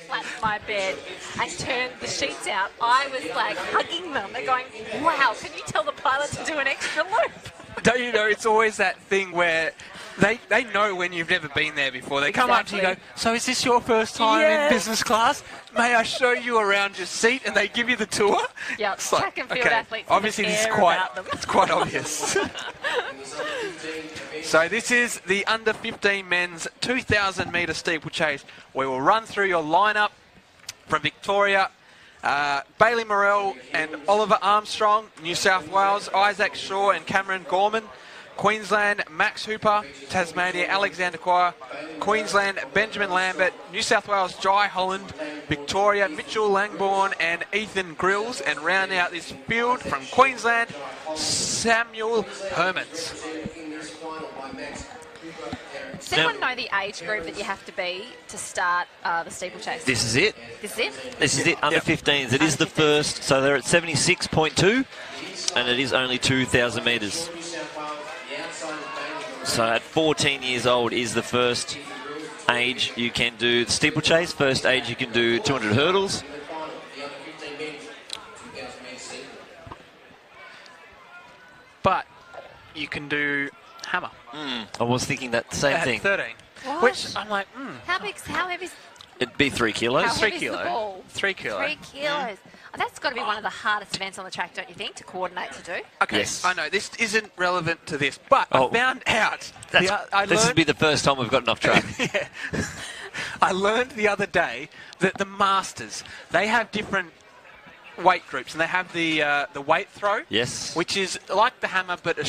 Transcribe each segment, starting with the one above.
flattened my bed and turned the sheets out, I was like hugging them. They're going, wow, can you tell the pilot to do an extra loop? Don't you know, it's always that thing where they know when you've never been there before. They come up to you and go, so is this your first time in business class? May I show you around your seat? And they give you the tour. Yeah, It's like, track and field athletes. Obviously, this is it's quite obvious. So this is the under 15 men's 2,000 metre steeplechase. We will run through your lineup from Victoria. Bailey Morrell and Oliver Armstrong, New South Wales, Isaac Shaw and Cameron Gorman. Queensland, Max Hooper. Tasmania, Alexander Quire. Queensland, Benjamin Lambert. New South Wales, Jai Holland. Victoria, Mitchell Langbourne and Ethan Grills. And round out this field from Queensland, Samuel Hermans. Does anyone know the age group that you have to be to start the steeplechase? This is it. This is it? This is it, under 15s. It is the first, so they're at 76.2, and it is only 2,000 metres. So at 14 years old is the first age you can do the steeplechase, first age you can do 200 hurdles. But you can do hammer. I was thinking that same thing. At 13. What? Which I'm like, How heavy is It'd be 3 kilos. How 3 heavy's kilo. the ball? 3 kilo. 3 kilos. Oh, that's got to be one of the hardest events on the track, don't you think, to coordinate to do? Okay, Yes. I know this isn't relevant to this, but I found out. This would be the first time we've gotten off track. Yeah. I learned the other day that the Masters, they have different weight groups, and they have the weight throw. Yes. Which is like the hammer, but a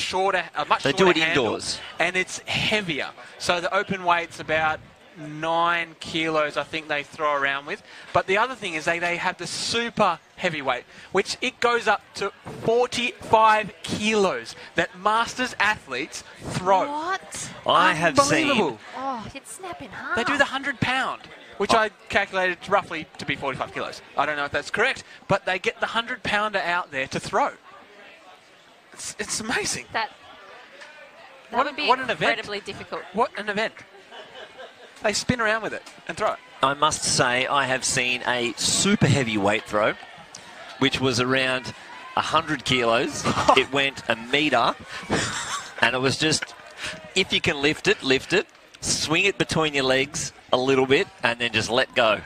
much They shorter do it handle, indoors. and it's heavier. So the open weight's about 9 kilos, I think they throw around with. But the other thing is they have the super heavyweight, which it goes up to 45 kilos that Masters athletes throw. What? I have seen... Unbelievable. Oh, you'd snap in half. They do the 100-pound, which I calculated roughly to be 45 kilos. I don't know if that's correct, but they get the 100-pounder out there to throw. It's amazing. That would be what an event. incredibly difficult. What an event. They spin around with it and throw it. I must say I have seen a super heavy weight throw, which was around 100 kilos. It went a metre, and it was just, if you can lift it, swing it between your legs a little bit, and then just let go.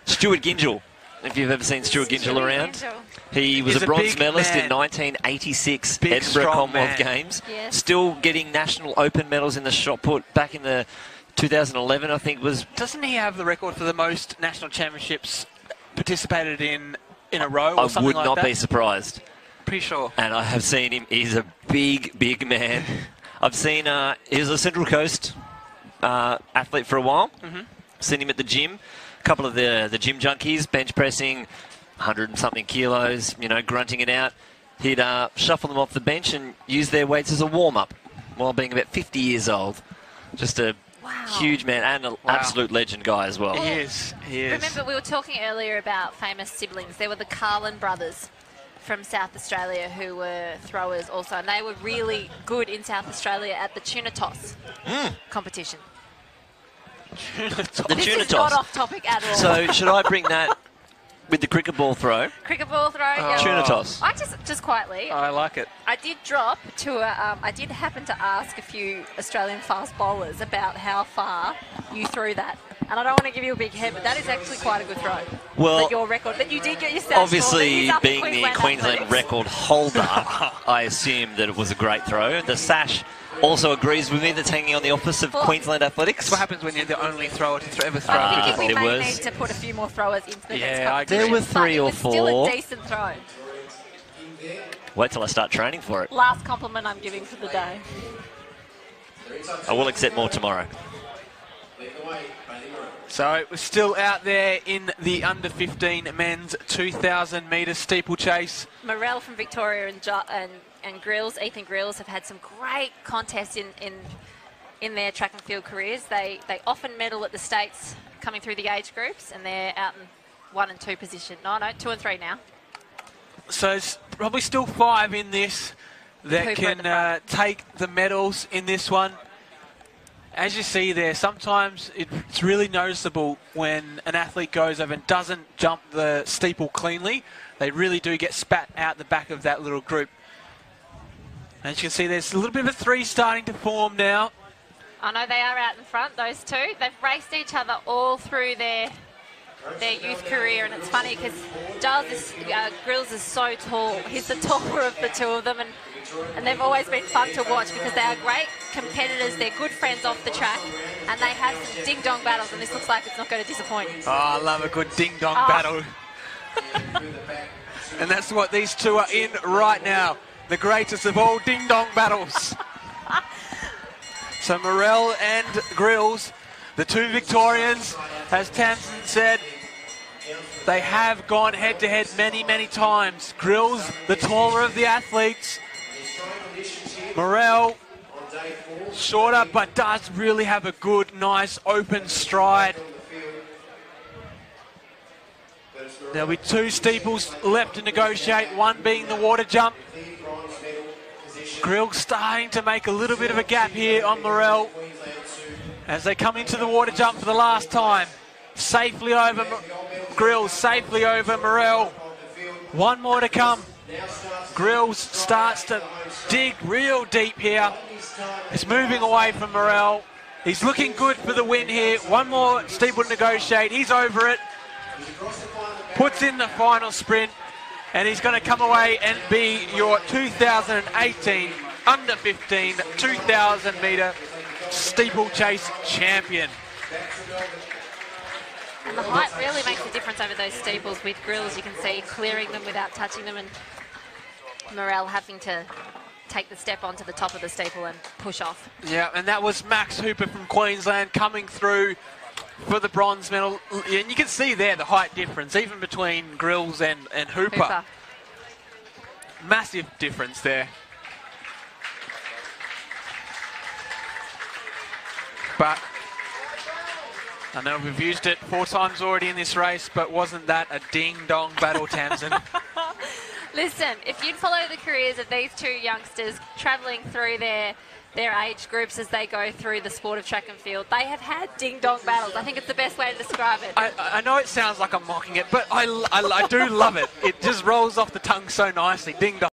Stuart Gingell, if you've ever seen Stuart Gingell around. He was He's a a bronze big medalist man. in 1986 Big, Edinburgh strong Commonwealth man. Games. Yes. Still getting national open medals in the shot put back in the 2011, I think was. Doesn't he have the record for the most national championships participated in a row or I something would like not that? be surprised. Pretty sure. And I have seen him. He's a big man. I've seen. He was a Central Coast athlete for a while. Seen him at the gym. A couple of the gym junkies bench pressing 100 and something kilos. You know, grunting it out. He'd shuffle them off the bench and use their weights as a warm up while being about 50 years old. Just a huge man and an absolute legend guy as well. He is. Remember, we were talking earlier about famous siblings. There were the Carlin brothers from South Australia who were throwers also, and they were really good in South Australia at the tuna toss competition. The This tuna is toss. not off topic at all. So should I bring that with the cricket ball throw? Cricket ball throw. Yeah. Tuna toss. I just quietly. I like it. I did drop to a. I did happen to ask a few Australian fast bowlers about how far you threw that, and I don't want to give you a big head, but that is actually quite a good throw. Well, that your record that you did get your sash obviously, ball, being the Queensland Athletics. record holder, I assume that it was a great throw. The sash also agrees with me that's hanging on the office of Queensland Athletics. That's what happens when you're the only thrower to ever throw. I'm thinking we there may was- need to put a few more throwers into the next Yeah, I agree. competition. There were but 3 it or was still 4. a decent throw. Wait till I start training for it. Last compliment I'm giving for the day. I will accept more tomorrow. So it was still out there in the under 15 men's 2,000 metre steeplechase. Morrell from Victoria and Grills, Ethan Grills, have had some great contests in their track and field careers. They often medal at the States coming through the age groups, and they're out in 1 and 2 position. No, 2 and 3 now. So it's probably still 5 in this that Cooper at the can take the medals in this one. as you see there, sometimes it's really noticeable when an athlete goes over and doesn't jump the steeple cleanly. They really do get spat out the back of that little group. As you can see, there's a little bit of a three starting to form now. I know they are out in front, those two. They've raced each other all through their youth career, and it's funny because Grills is so tall. He's the taller of the two of them, and they've always been fun to watch because they are great competitors. They're good friends off the track, and they have some ding-dong battles, and this looks like it's not going to disappoint. Oh, I love a good ding-dong battle. And that's what these two are in right now. The greatest of all ding-dong battles. So Morel and Grills, the two Victorians, as Tamsin said, they have gone head-to-head many, many times. Grills, the taller of the athletes. Morel, shorter, but does really have a good, nice, open stride. There'll be two steeples left to negotiate, one being the water jump. Grills starting to make a little bit of a gap here on Morel as they come into the water jump for the last time. Safely over Grills, safely over Morel. One more to come. Grills starts to dig real deep here. He's moving away from Morel. He's looking good for the win here. One more steeple to negotiate. He's over it. Puts in the final sprint. And he's going to come away and be your 2018 under 15 2,000 metre steeplechase champion. And the height really makes a difference over those steeples with Grills. You can see clearing them without touching them, and Morel having to take the step onto the top of the steeple and push off. Yeah, and that was Max Hooper from Queensland coming through for the bronze medal. And you can see there the height difference, even between Grills and Hooper. Massive difference there. But I know we've used it 4 times already in this race, but wasn't that a ding-dong battle, Tamsin? Listen, if you'd follow the careers of these two youngsters travelling through their age groups as they go through the sport of track and field, they have had ding-dong battles. I think it's the best way to describe it. I know it sounds like I'm mocking it, but I do love it. It just rolls off the tongue so nicely. Ding-dong.